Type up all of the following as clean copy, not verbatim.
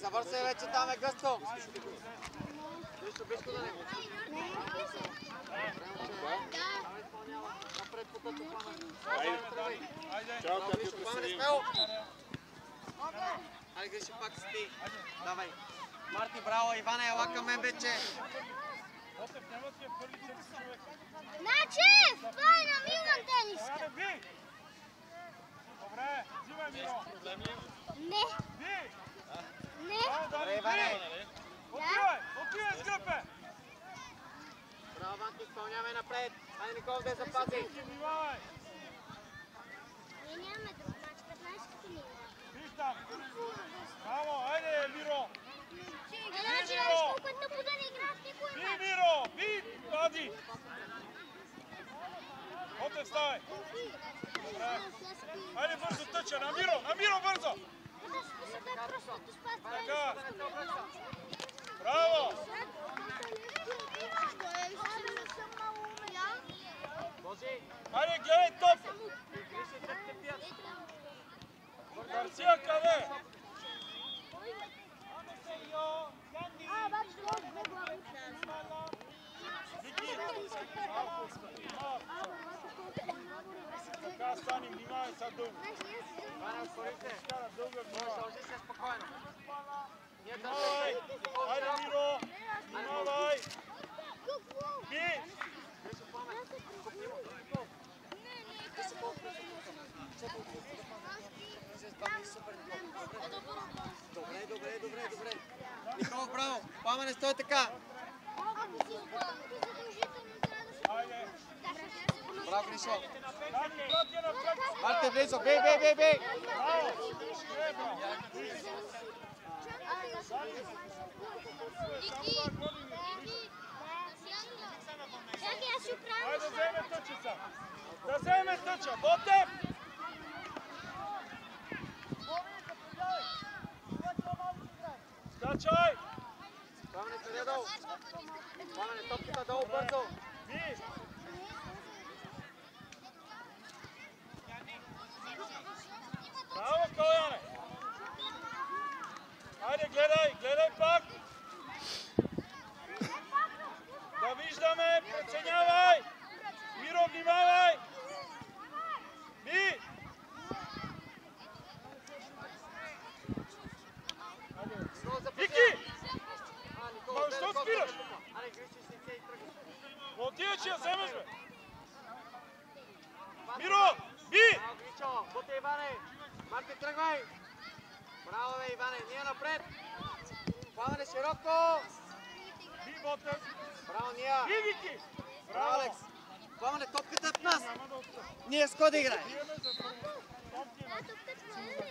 завършай вече, там е гъсто. Близко да не. Напред потъка Пламен. Чао, Катю, Пламен, смело. Айде, Гришо, пак си ти. Давай. Марти, браво, Иване, ела към мен вече. Начев! Това е на Милан тениска! Добре, взимай Миро. Не! Не! Добре, Иване. Отивай с гръбе! Браво, Ванки, изпълнявай напред. Айде, Никол, да я запази. Ние нямаме друг мач, 15 години. Виждам! Браво, айде, Миро! Значи, колко е тъпо да не играят никой Би, мач. Миро! Би, Ади! Отев, ставай! Айде, бързо тъча! На Миро, бързо! Така! Браво! Айде, гледай топ! Гарсия, къде? Вики! Така, стани, внимавай са дълго. Иване, отворите. Дълга, Сложи се спокойно. внимавай! Айде, Миро! Внимавай! Би! Гришо, Пламен. Купни му. Добре. Никол, браво. Пламене, стой така. Айде! Браво, Гришо. Дани, пратя напред! Марте, близо. Бей. Браво! Браво! Чакай, аз ще оправя. Айде, да вземе тъчица! Да вземе тъча! Ботев! Скачай! Пламене, къде долу? Пламене, топката долу, бързо. Би! Браво, Коляне! Айде, гледай пак! Да виждаме, преценявай! Миро, внимавай! Би! Вики! Ма, защо спираш? Аре, Гришо, си се и тръгваш. Отивай, че я вземеш, бе! Миро! Би! Браво, Гришо. Буте, Иване. Марти, тръгвай. Браво, бе, Иване. Ние напред. Пламене, широко. Би, Ботев! Браво, Ния. Би, Вики! Браво, Алекс. Пламене, топката е в нас. Няма да отстъп. Ние с кой да играем? Биеме за първо. Топки на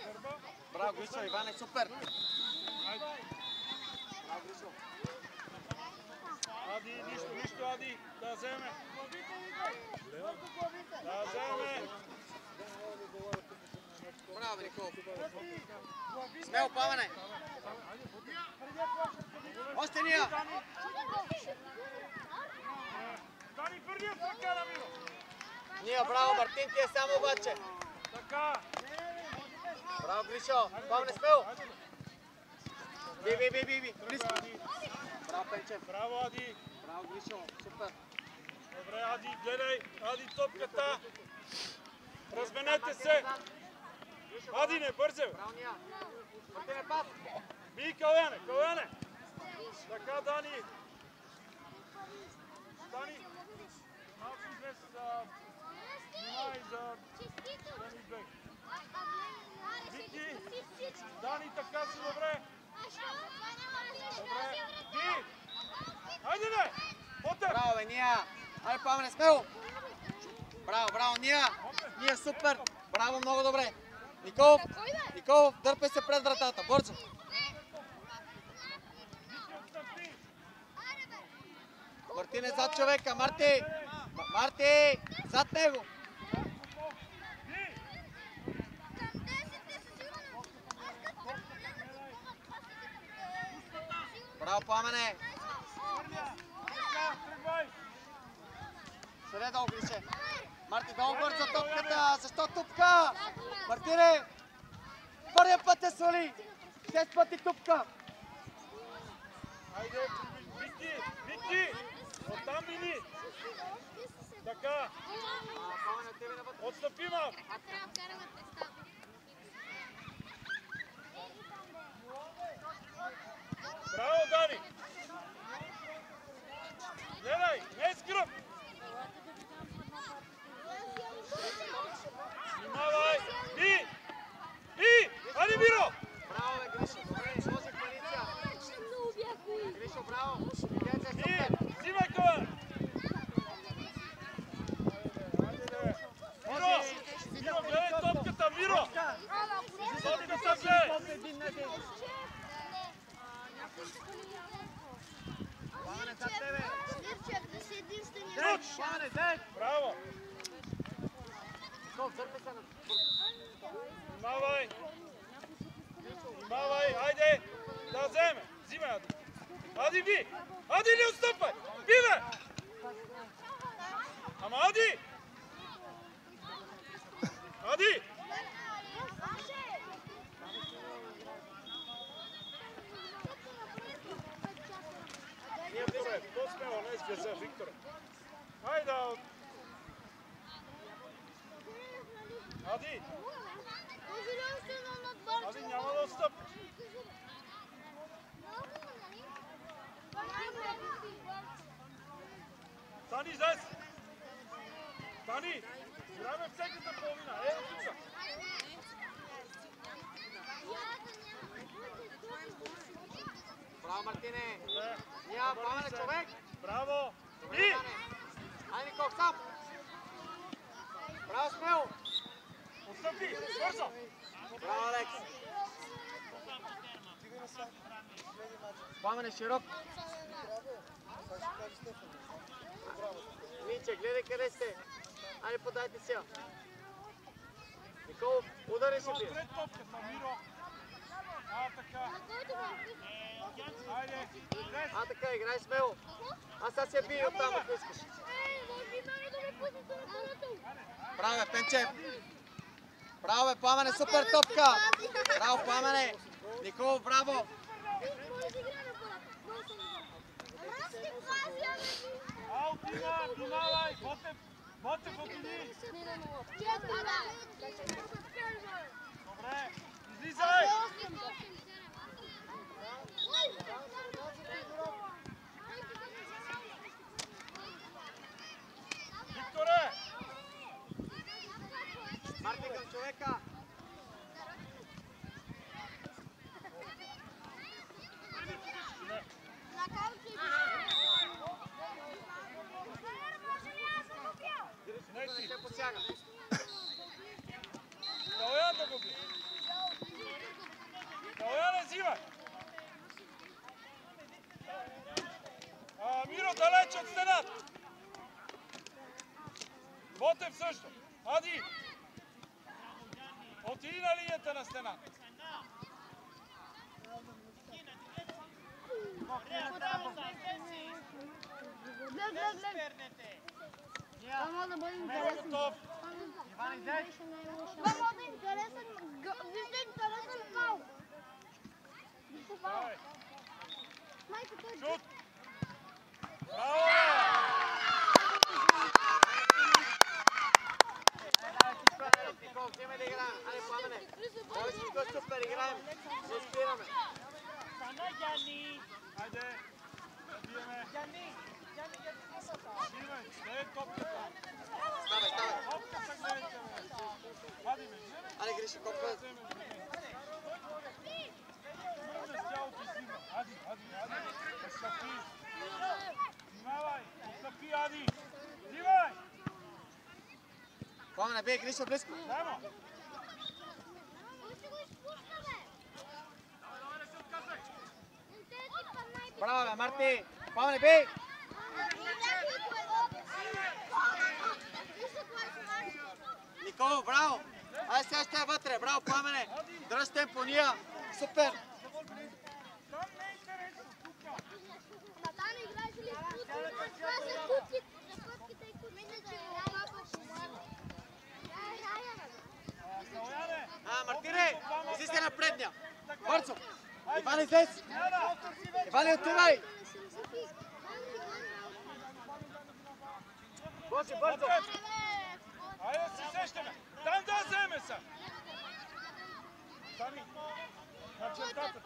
гърба. Браво, Гришо, Иване, супер. Айде. Браво, Гришо. Ади, нищо, Ади. Да вземе. Да вземе. Браво, бе, Никол. Смело, Пламене. Още Ния. Дани, първият ръка на Миро. Ния, браво, Мартин ти е само обаче. Така. Браво, Гришо. Пламене, смело. Би. Близко. Браво, Пенчев. Браво, Ади. Браво, Гришо. Супер. Добре, Ади, гледай. Ади, топката. Разменете се. Ади, не бързе. Браво, Ния. Мартине, пас. Би, Каляне. Така, Дани. Дани. Малко излез внимай за Дани Бек. Вики. Дани, така си, добре. Добре. Би. Айде, бе. Ботев. Браво, бе, Ния. Айде, Пламене, смело. Браво, Ния. Ния, супер. Браво, много добре. Николов, дърпай се пред вратата. Бързо. Мартин е зад човека. Марти, зад него. Браво, Пламене. Съде долу, Грише. Марти, долу бързо топката. Защо тупка? Мартине, първия път е свали. 6 пъти тупка. Айде, Вики! Оттам мини! Така! Отстъпи малко! Браво, Дани! Гледай, не скръп! Внимавай! И! Айде, Миро! Браво, бе, Гришо, добре, сложи коалиция. Гришо, браво. И! Взимай това! Миро, гледай топката, Миро! Топката гледай! Браво! Внимавай, айде! Да вземе! Взимай, Ади! Ади, би! Ади, не отстъпай! Би, бе! Ама Ади! Ади! Викторе, по-смело днес за Викторе. Хайде! Ади! Ади, няма да отстъпиш. Стани, Зес! Стани! Играме всеката половина. Ето тук! Браво, Мартине! Няма пламене, човек! Браво! И! Айде, Никол, сам! Браво, смело! Отстъпи! Бързо! Браво, Алекс! Пламене широк! Минче, гледай къде сте! Айде, подайте си я! Никол, удари си бие! Пред топката, Миро! Така! Айде! Така, играй смело! Аз се бия оттам, ако искаш! Браво, бе, Пенчев! Браво, бе, Пламене, супер топка! Браво, Пламене! Никол, браво! Алтина, внимавай! Ботев отиди! Добре! Излизай! Викторе! Марти към човека! Не се посяга! Калоян да го би! Калоян, взимай! Миро, далеч от стената! Ботев също! Ади! Отиди на линията на стената! Това да бъде Не е интересен. готов! Това да бъде интересен. Вижте, интересен гол. Давай! Майка, той Шут! Браво! Никол, вземе да играем! Айде, Пламене! Той всичко е супер, играем! Не спираме! Хайде! Биеме! Взимай! Дай топката! Ставай, ставай! Топката гледайте, бе! Ади, бе! Айде, Гриши, копка! Мърне с тялото излиза! Ади! Отстъпи! Внимавай! Отстъпи, Ади! Взимай! Пламене, бей, Гришо, близко! Даймо! Браво, бе, Марти! Пламене, бей! Никол, браво! Айде сега ще е вътре, браво, Пламене! Дръж темпо, ния! Супер! Там не е интересно! Натане, играеш ли? Това са кутките и кутките. Калояне! Мартине, излизай на предния! Бързо! Иван, излез! Иван, отивай! Боже, бързо! Айде да се сещаме! Там да вземе са! Стани! На чертата!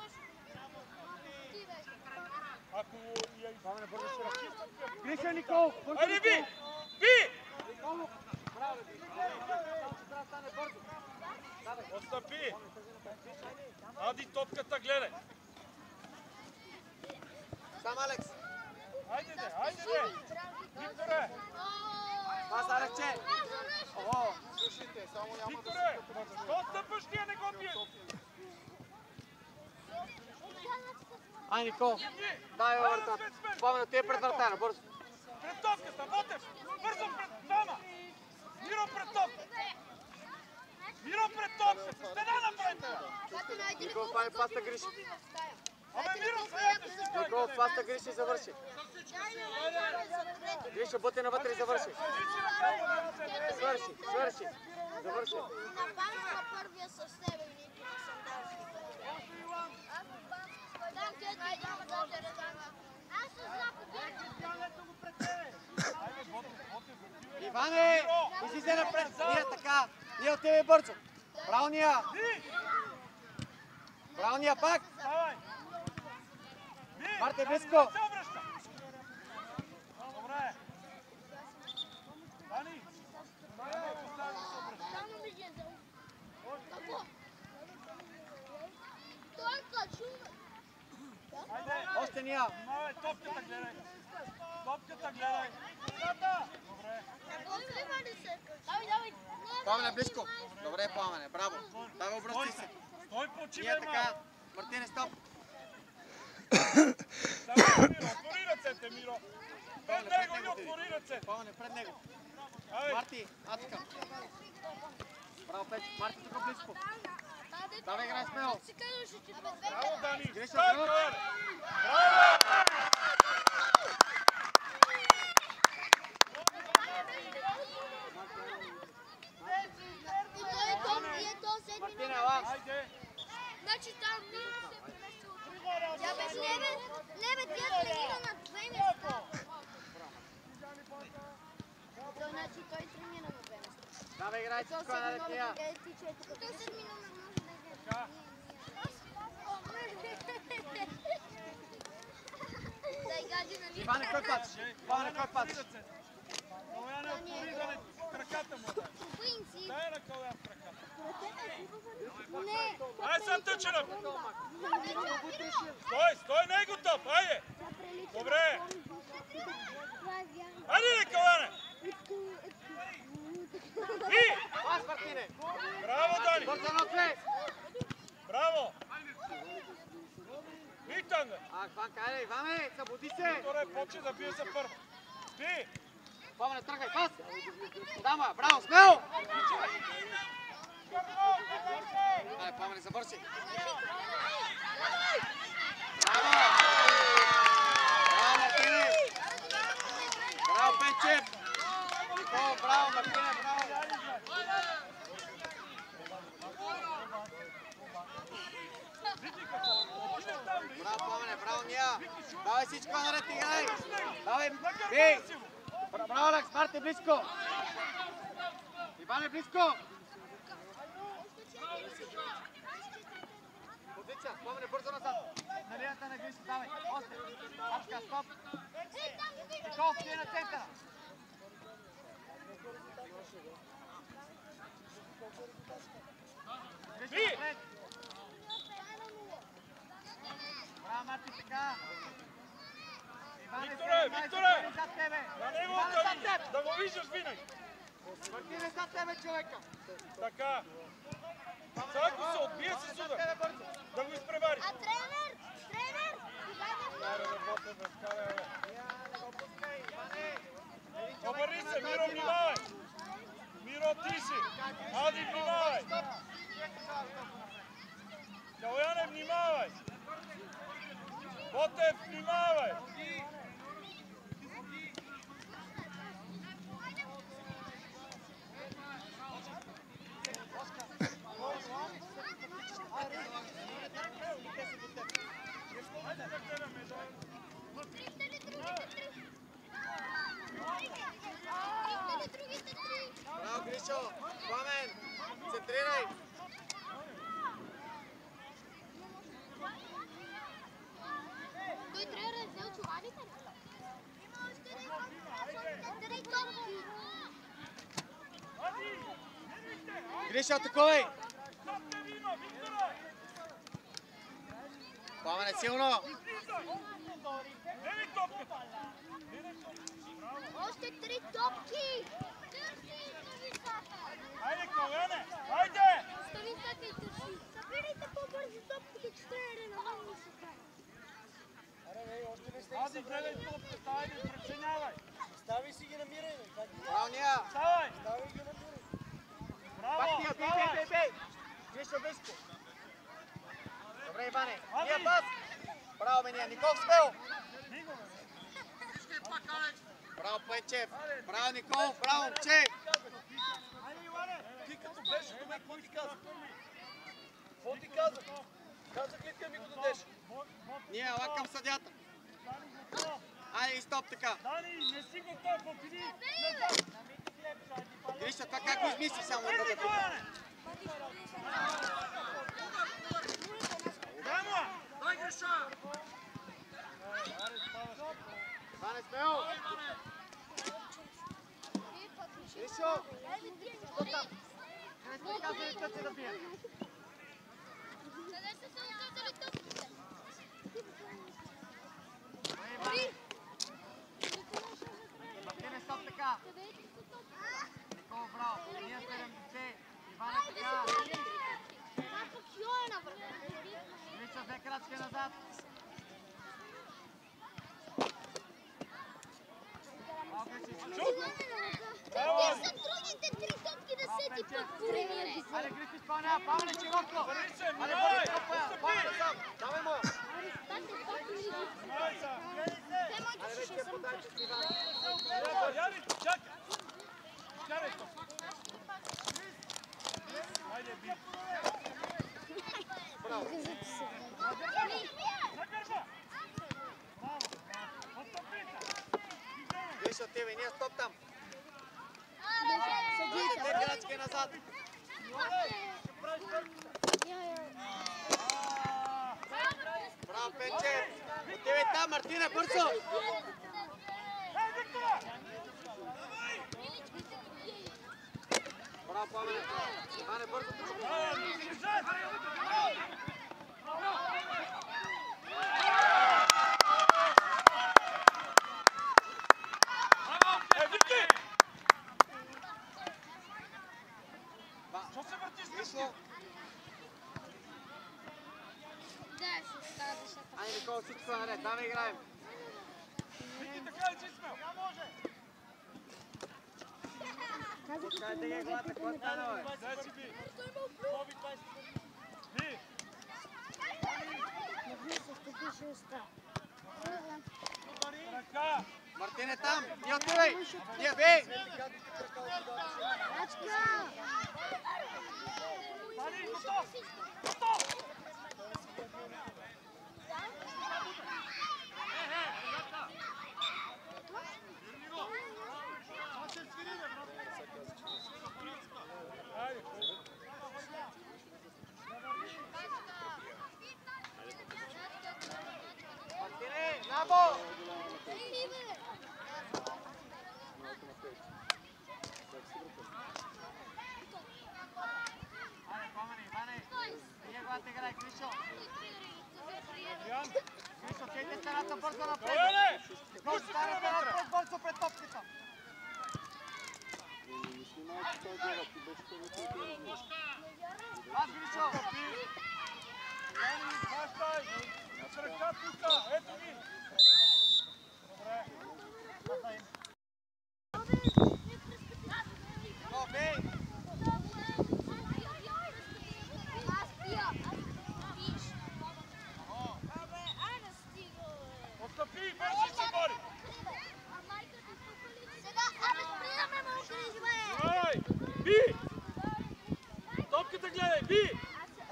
Ако я изпълне бързо ще разчистват... Гриша, Никол! Айде би! Би! Браво! Трябва да стане бързо! Отстъпи! Ади топката, гледай! Сам, Алекс! Айде де, айде де! Викторе! Пас, Алексче! Ого! Слушайте, само няма да Викторе! Защо отстъпваш тия, не го биеш? Ай, Никол! Дай върта! Спомена, ти е пред вратара, бързо! Пред топката, Ботев! Бързо пред двама! Миро пред топката! Миро пред топката! Стена напред! Никол, това е паста Гриша! Абе, Миро, следете си! Никол, паста Гриша и завърши! Гриша, бъде навътре и завърши! Свърши, свърши! Завърши! Нападна първия с тебе и нито не съм дал. Там където идвам да те разтана. Аз съм Иване, излизай напред! Ние така! Ние отивай бързо! Браво, Ния! Браво, Ния, пак! Давай! Марте, близко! Добре! Дани! Още Ния! Внимавай, топката гледай! Топката гледай! Добре! Пламене, близко! Добре, Пламене, браво! Давай, обръсти се! Стой, почивай, Ние така! Мартине, стоп! Само Миро, отвори ръцете, Миро! Пред него и отвори ръцете! Пламене, пред него! Ай! Марти, атака! Браво, Петя! Марти, тук близко! Давай, играй смело! Браво, Дани! Гриша, Стой, браво! Коеле! Браво! Мартине, ала! Айде! Значи там Миро се премести от... Тя без лебе тя тренира на две места. Значи той тренира на две места. Давай, играй всичко на детия! Той седми номер може да е. Така! Дай гади на Миро. Иване, кой пач? Пламене, кой пач? Каляне, отвори да не краката му дай! Принцип. Дай на Калян краката! Не. Ай, сега тъчера! Стой, стой, не е готов! Айде! Добре! Айде, не, Каляне! И! Пас, Мартине! Браво, Дани! Бързо на две! Браво! И Танга! Хванка, айде, Иване, събуди се! Викторе, почи да бие се първо! Би! Пламене, тръгай, пас! Дама, браво, смело! Айде, Пламене, завърши! Браво! Браво, Мартине! Браво, Пенчев! Никол, браво, Мартине, браво! Браво, Пламене, браво, Ния! Давай всичко наред, играй! Давай, бей! Браво, Алекс, Марте, близко! Иване, близко! Позиция, Пламене, бързо назад! На линията на Гриша, давай, още! Апка, стоп! Никол, стои на центъра! Гриша, напред! Браво, Марти, така! Викторе, Викторе! На него остави! Да го виждаш винаги! Мартине, зад тебе, човека! Така! Сега ако се отбие с удар, да го изпревари! А тренер? Тренер? Аре, работа без кале, обърни се, Миро, внимавай! Миро, ти си! Ади, внимавай! Каляне, внимавай! Ботев, внимавай! Айде, Гриша, атакувай! Пламене, силно! Още 3 топки! Айде, Калене! Айде! Стави така и търси. Събирайте по-бързо топките, че тренери на много се прави. Ади, гледай топката, айде, преценявай! Стави си ги намирай, бе. Браво, Ния! Ставай! Стави ги намирай. Браво! Пак Ния, бей! Гриша, близко! Добре, Иване! Ния, пас! Браво, бе, Ния! Никол смел! Браво, Пейчев! Браво, Никол! Браво, момче! Ти като беше до мен, какво ти казах? Какво ти казах? Казах ли ти ми го дадеш? Ния, ела към съдята! Айде и стоп така! Дани, не си готов, отиди назад! Гриша, това как го измисли само да Айде, бъде? Калене! Демо! Дай Гриша! Иване, смел! Гришо! Що там? Не сме казали къде да бие. Къде са се оказали топките? Иване! Мартине, стоп така! Никола, браво! Ние 70! Иване, така! Пак йой на върха. Гриша, 2 крачки назад! Къде са другите 3 топки да се ти път тренирай? Айде, Гриша, изпълнява! Паване, широко! Се, Айде, минавай! бързи топая! Паване сам! Давай му! Минавай са! Те моите ще съм Яри, чакай! Карай топ! Айде, би! На гърба! Отстъпите! Гриша, тебе, ние стоп там! Две крачки назад! Браво, Пенчев! Отивай там, Мартина, бързо! Ей, Виктора! Браво, Пламене! Иване, бързо! Е, Вики! Що се въртиш с къщи? Айде, Никола, всичко е наред, давай играем! Вики, така ли си смел? Пускай да ги глата, какво стана, бе? Дай си би! Би! Ръка! Мартине там! Ние отивай! Ние бей! Дани, готов! Готов! Мартине, набо! Айде, Пламене, Иване! Ние глата играй, Гришо! Гришо, кейте старата бързо напред! Калене! Гришо, старата напред, бързо пред топката! Пас, Гришо! Дани, хващай! С ръка тука! Ето ги! Добре! О, бей! Отстъпи и вече се бори! Ай! Би! Топката гледай! Би!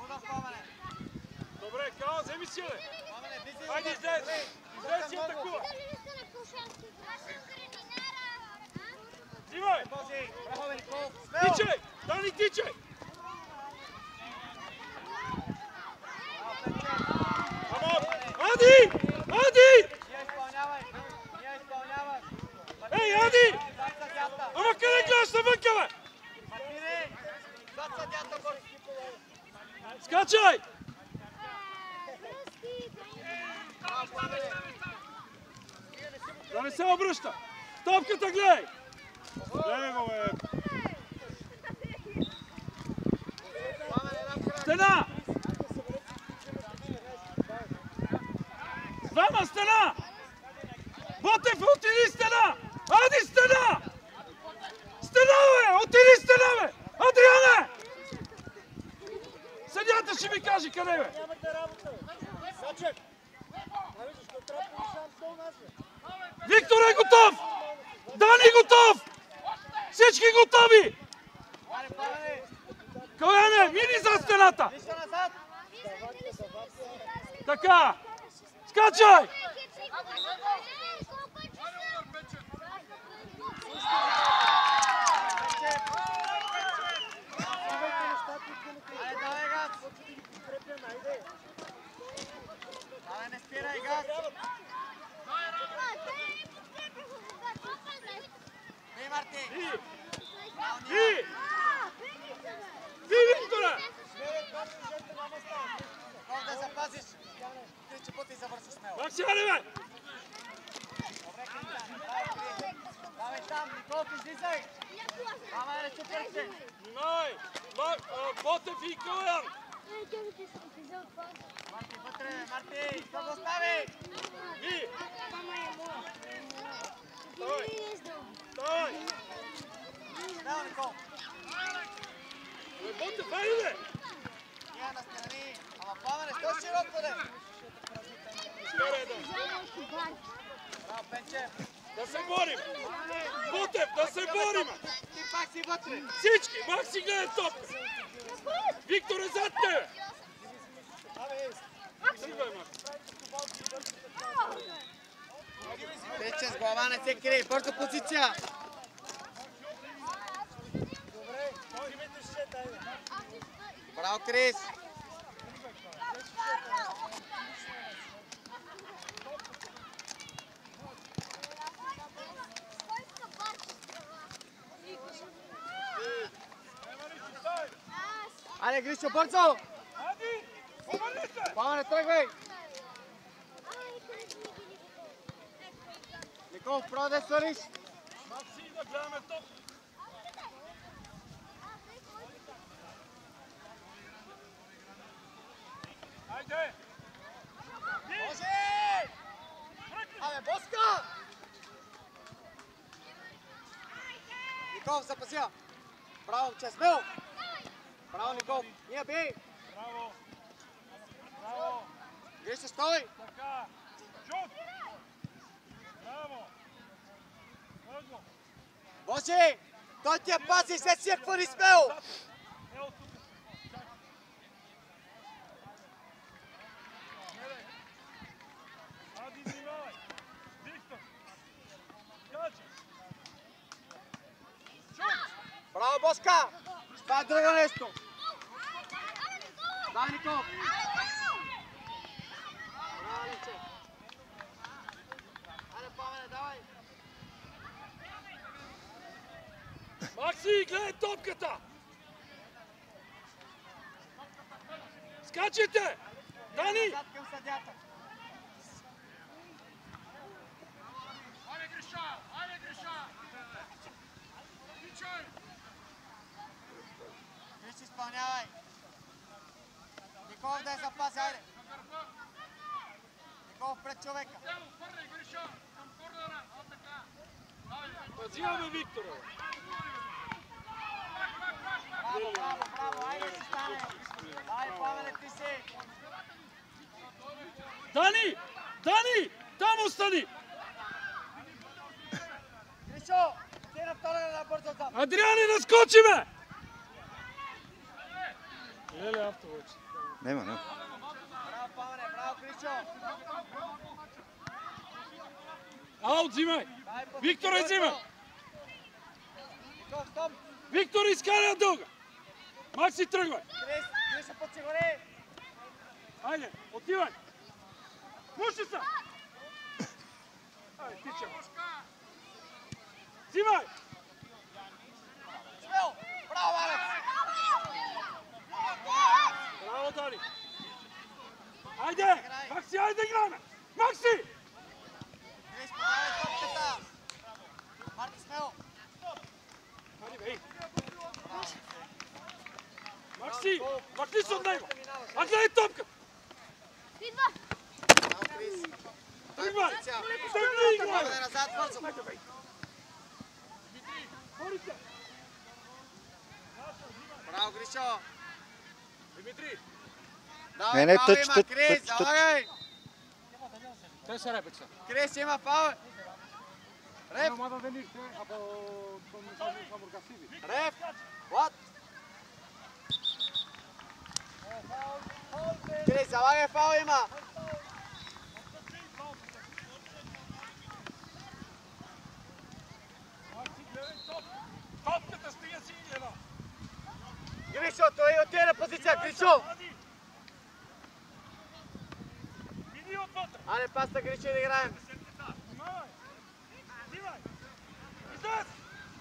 Удав, Пламене! Добре, Кала, вземи си, бе! Пламене, влизай! Хайде, излез! Излез и атакува! Взимай! Браво, бе, Никол! Смело! Тичай! Дани, тичай! Ама! Ади! Ади! Ние изпълнявай! Ние изпълнявай! Ей, Ади! Зад съдята! Ама къде гледаш навънка, бе? Мартине! Зад съдята! Да не се обръща! Топката гледай! Гледай го, бе! Стена! Двама стена! Ботев, отиди стена! Ади стена! Стена, бе! Отиди стена, бе! Адриане! Съдията ще ми каже къде, бе! Виктор е готов! Дани готов! Всички готови! Каляне, мини зад стената! Така! Скачай! Не спирай, газ! Ей, Марти! Ви, Викторе! Ков да запазиш! Три пъти завърши смело. Макси, али, бе! Давай там, Николов, излизай! Давай, супер си! Внимавай! Ботев и Калян! Марти, вътре, Марти! Що го остави? Ви! Давай! Давай! Смело, Никол! Ботев, айде, бе! Ние настрани! Ама Пламене, стой широко, де! Браво, Пенче! Да се борим! Ботев, да се борим! Ти пак си вътре! Всички! Макси гледа топ! Виктор е зад тебе! Тръгвай, Макси! Пенче, с глава не се крие! Бързо позиция! Браво, Крис! Айде, Гришо, бързо! Ади! Помали се! Пламене, тръгвай! Никол, право да свалиш! Макси, да гледаме топ! Айде! Може! Абе, Боска! Никол, запася! Браво, че смел! Браво, Никол! Ние бей! Браво! Браво! Гриша, стой! Така! Чут! Браво! Бързо! Може! Той ти я пази, след си я хвърли смел! Ел тук! Гледай! Ади, внимавай! Виктор! Скачай! Чут! Браво, Боска! Това е друго нещо! Дай, Никол! Браво, Лече! Айде, Пламене, давай! Макси, гледай топката! Скачайте! Дани! Назад към съдята! Айде, Гриша! Айде, Гриша! Тичай! Гриш, изпълнявай! Николов да е запази, айде! Николов пред човека! Пазиваме Виктора! Браво, браво, браво! Айде си стане! Дай, Пламене, ти си! Дани! Дани! Там остани! Гришо! Ти на втория на бързо зад! Адриани, да скочиме! Леле, автовоч. Nema. Браво, Пламене, браво, Гришо! Аут, взимай! Дай, пъти, Виктор, бързо! взимай! Никол, стоп! Виктор, изкаря дълга! Макси, тръгвай! Гришо, подсигури! Айде, отивай! Пуши се! Айде, тичам! Взимай! Смел! Браво, Алец! Браво, Дани! Айде! Макси, айде играме! Макси! Крис, подавай топката! Марти, смело! Айде, бей! Макси! Махни се от него! А гледай топката! Идва! Браво, Крис! Тръгвай! Тръгвай играй! назад, бързо! Айде, бей! Бори се! Браво, Гришо! Димитри! Давай, Не, фаул тъч, има, тъч, Крис, тъч, тъч. залагай! Те се репеца. Крис, има фаул! Реп! Няма да вениште, або само гасиви. Реп! What? Крис, залагай, фаул има! Топката стига си едно. Гришо, той отиде на позиция, Гришо! Иди отвътре. Ане, паста, Гришо, да играем! Внимавай. Дивай. Излез.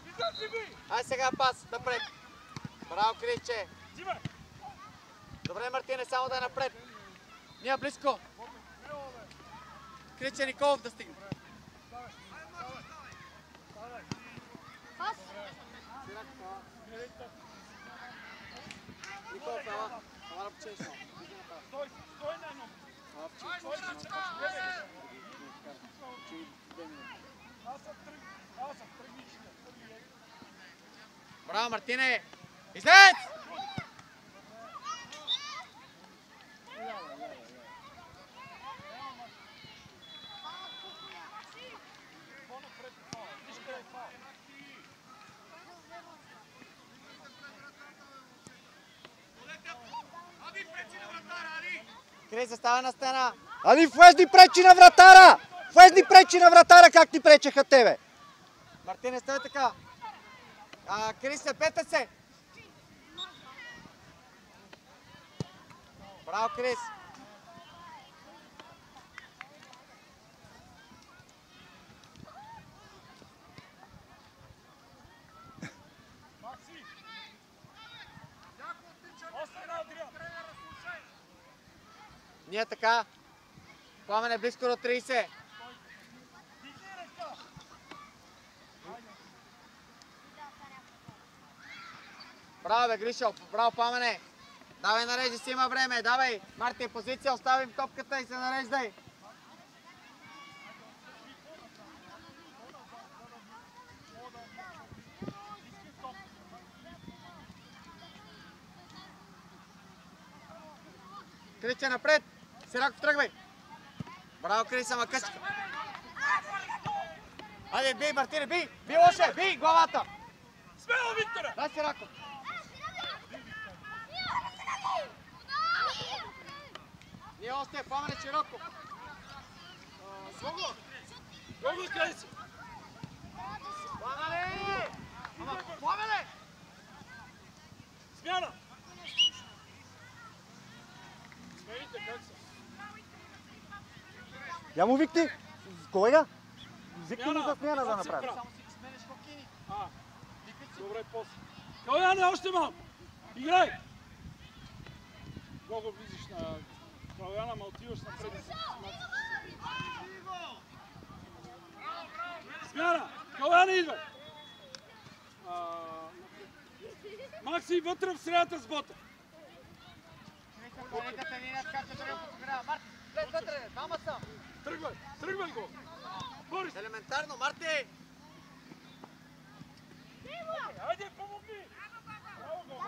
Излез си би. Ай сега пас, напред! Браво, Крисче! Дивай. Добре, Мартине, само да е напред! Ние близко! Криче Николов да стигне! Пас! Николов, ела! Ела да почеш малко! Стой на едно. Аз съм тръгничка. Браво, Мартине! Излез! Крис, застава на стена! Али, влез ни пречи на вратара! Влез ни пречи на вратара, как ти пречеха тебе! Мартине, стой така! Крис, пета се! Браво, Крис! Макси. Още една Адриан. Ние така. Пламен е близко до 30. Дигни ръка. Браво, бе, Гришо. Браво, Пламене. Давай, нарежи си, има време. Давай, Марти, позиция, оставим топката и се нареждай. Крича напред. Сираков, тръгвай. Браво, Крис, ама късчка. Айде, бий, Мартине, бий. Бий още, бий главата. Смело, Викторе. Дай Сираков. Ние още, Пламене, широко. Гого. Гого, къде си? Пламене! Ама, Пламене! Смяна. Смените как са? Я му викни! Колега! Викни му за смяна да Как се направи. прави? Само си сменеш хокини. Добре, после. Каляне, още малко. Играй! Гого, влизаш на Каляна, ма отиваш напред. Смяна! Каляне, идвай! Макси, вътре в средата с бота. Нека ни надскача дори по програма. Марти, след вътре, двама са. Тръгвай, тръгвай го! Борис! Елементарно, Марти! Айде, помогни! Браво, Гого!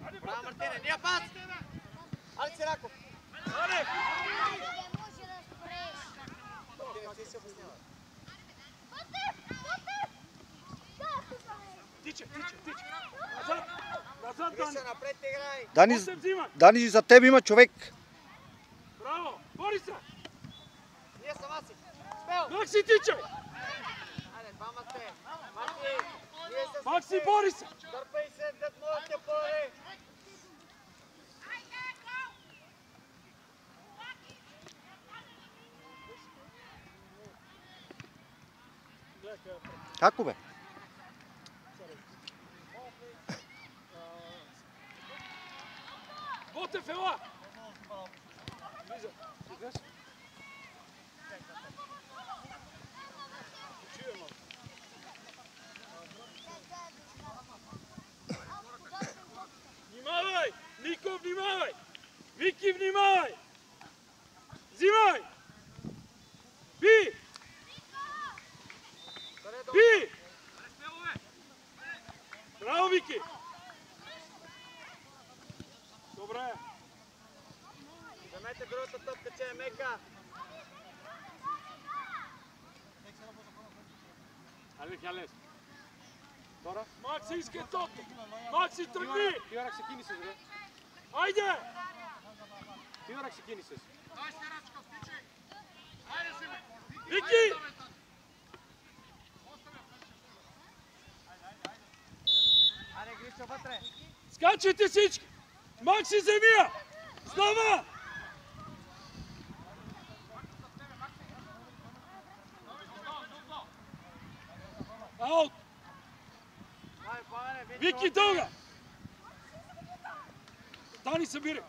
Айде, Браво, вътре! Мартине, ние пас! Айде, Сираков! Айде! Не може да спреш! Мартине, ти се обяснява. Тича, тича, тича! Назад! Назад, Дани! Гриша, напред играй! Дани, Още взимай! Дани, за теб има човек. Браво! Бориса! Ние сама си! Смел! Макси, тичай! Айде, двама сте! Марти! Ние се Макси, Бориса! Дърпай се, дед моите пори! Како бе? Ботев, ела! Влиза. Идеш? Чуем малко. Внимавай! Нико, внимавай! Вики, внимавай! Взимай! Би! Би! Браво, Вики! Добре. Вземете другата топка, че е мека. Алек, Алек. Макси, искай топка! Макси, тръгни! Пиорак се кини се, бе. Айде! Пиорак се кини се. Вики! Айде, Гришо, вътре. Скачайте всички! Макси, земя! Слава! Аут! Айде, Пламене, Вики, дълга! Дани, събирай!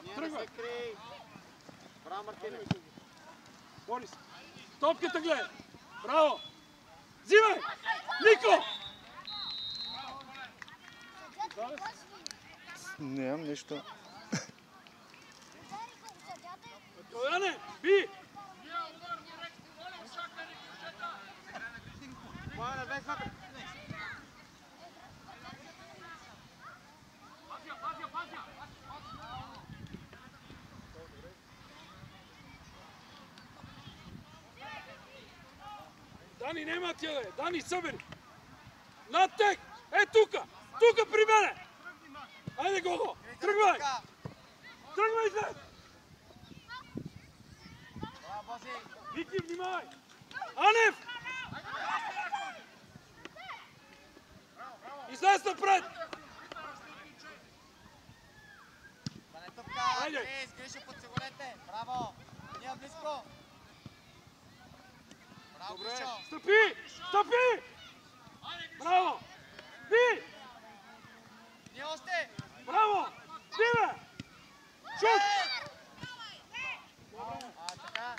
Ние не Тръгвай! се крий. Браво, Мартине. Борис! Топката гледай! Браво! Взимай! Нико! Нямам нещо. Тояне! Би! Пламене, без вътре. Дани, нема тя да е! Дани, събери! Над тек! Е, тука! Тука при мене! Айде, Гого! Тръгвай! Тръгвай след! Браво, Боси. Вики, внимавай! Анев! Излез напред! Да не топка. Айде. Крис, Гришо, подсигурете. Браво. Ние близко. Браво, Добре! Гришо. Стъпи! Стъпи! Браво! Би! Ние още. Браво! Биве! Шут! Така.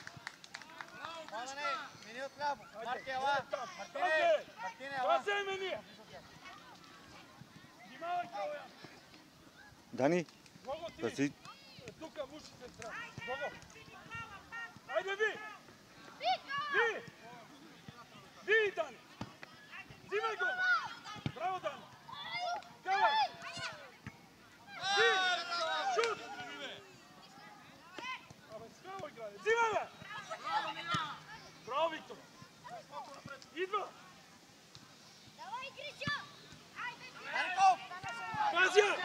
Пламене, мини отляво. Марти, ела. Мартине, Мартине, Това ела. вземе ние! Внимавай, Калоян! Дани, Гого, да ти! си... Тука мушите трябва. Гого! Айде, Ви! Ви! Ви, Дани! Взимай го! Браво, Дани! Калай! Ви! Шут! Абе, смело играе! Взимай, бе! Браво, Виктор! Идва! Давай, Гришо! Марков. Пазя!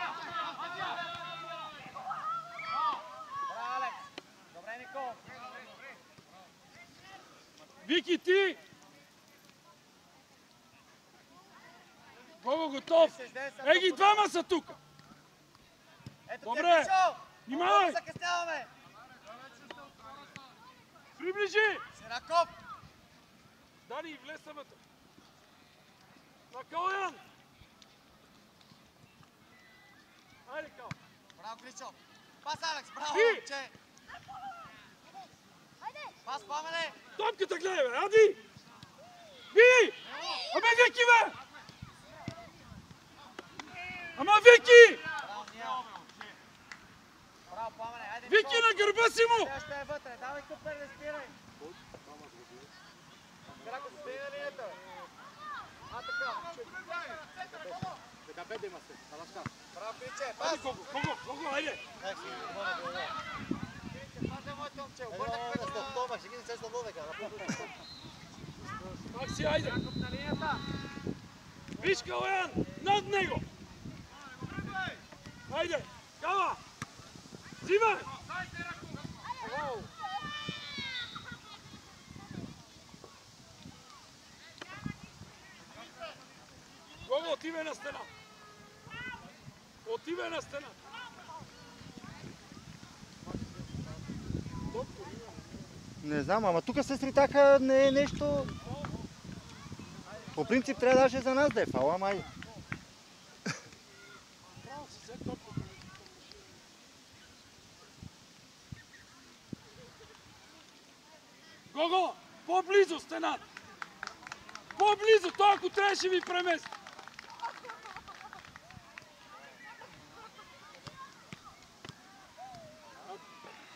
Браво, Алекс. Добре, Нико. Вики, ти! Гого, готов! Еги, двама са тук! Ето Добре. ти, Гришо. Внимавай. Много закъсняваме. Приближи! Сираков. Дани, влез съмътър! На Калоян! Айде, Кал! Браво, Гришо. Пас, Алекс. Браво, Ви. момче. Пас, Пламене. Топката гледай, бе! Ади! Ви! Абе, Вики, бе! Ама, Вики! Браво, Ния. Браво, Пламене. Айде, Вики, на гърба си му! Тя ще е вътре. Давай, Купер, не спирай. Крако, стои на линията. А, така. Така беде има се. Салашка. Браво, Криче. Айде, Пас. Гого, Гого, айде! Пас за моите момче. Обърнах пътя. Макси, айде! На линията. Виж Калоян! Над него! Айде! Кала! Взимай! Браво! Гого, отивай на стена! Отивай на стена! Не знам, ама тук се сритаха не е нещо... По принцип трябва даже за нас да е фал, ама айде. Браво, си взе топката. Гого, по-близо стената. По-близо, той ако трябваше ви премести.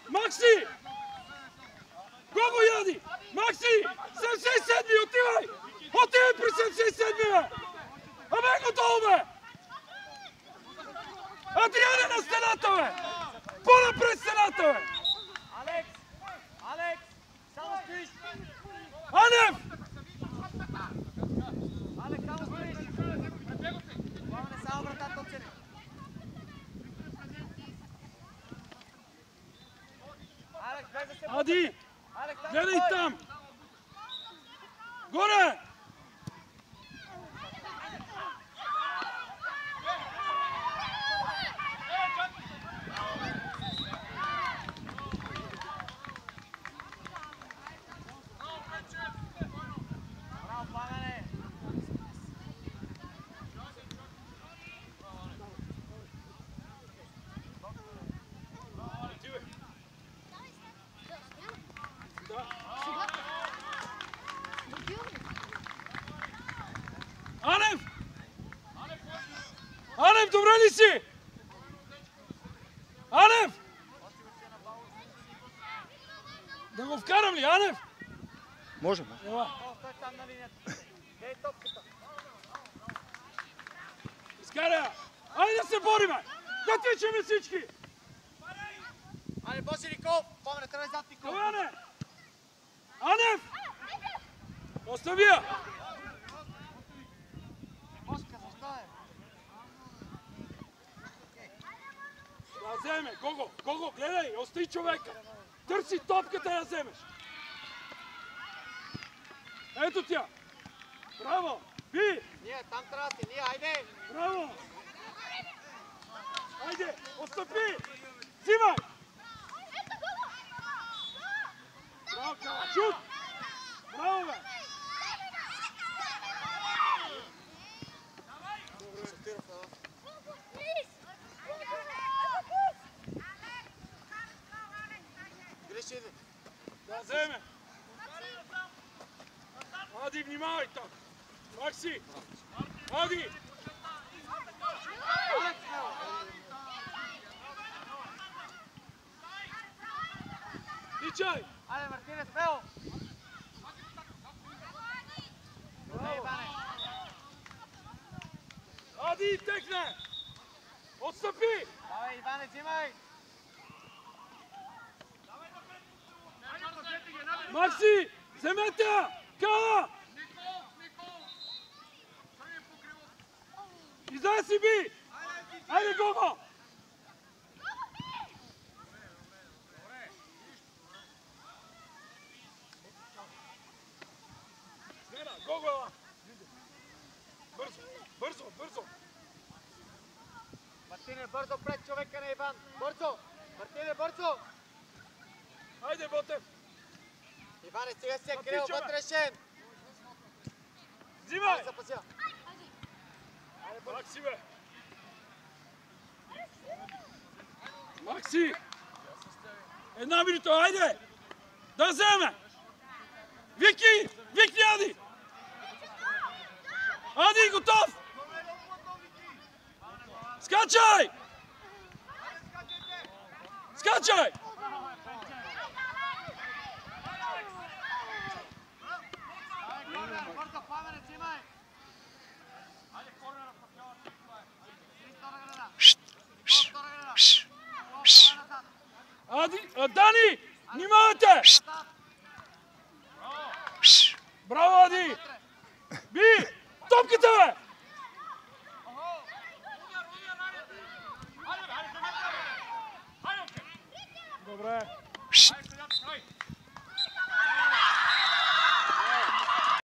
Макси! Гого яди! Макси! 77-ми, отивай! Отивай при 77-ми, бе! Абе, готово, бе! Адриане на стената, бе! По-напред стената, бе! Алекс! Само стоиш! Анев! Алекс, само стоиш! Пламене, само вратата оцени! Алекс, без да се... Ади! Алекс, там Гледай стой! там! Горе! Браво, Пламене! Анев! Анев, добре ли си? Анев! Да го вкарам ли, Анев? Може. Ела. Стой там на линията. Ей топката. Изкаря! Айде да се бориме! Да тичаме всички! Айде, Боси Никол! Пламене, трябва зад Никол! Добре, Ане! Анев! Остави я! Бошка, защо е? Да вземе! Гого, гледай! Остави човека! Търси топката да вземеш! Ето тя! Браво! Би! Ние, там трябва да си, ние, айде! Браво! Айде! Отстъпи! Взимай! Браво, Калачук! Браво, бе! Гриш, иди! Да вземе! Ади, внимавай там! Макси! Ади! Тичай! Айде, Мартинес, смело! Добре, Иване! Ади, текне! Отстъпи! Давай, Иване, взимай! Макси! Вземете я! Кала! Издай си, Би! Айде, Гого! Смена, Гого, ела! Бързо! Мартине, бързо пред човека на Иван! Бързо! Мартине, бързо! Айде, Ботев! Иване, сега си е крил, Натичаме. вътрешен! Взимай! Запася! Макси, бе! Макси! Една минута, айде! Да вземе! Вики! Викни, Ади! Ади, готов! Скачай! Скачай! Бързо, Пламене, взимай!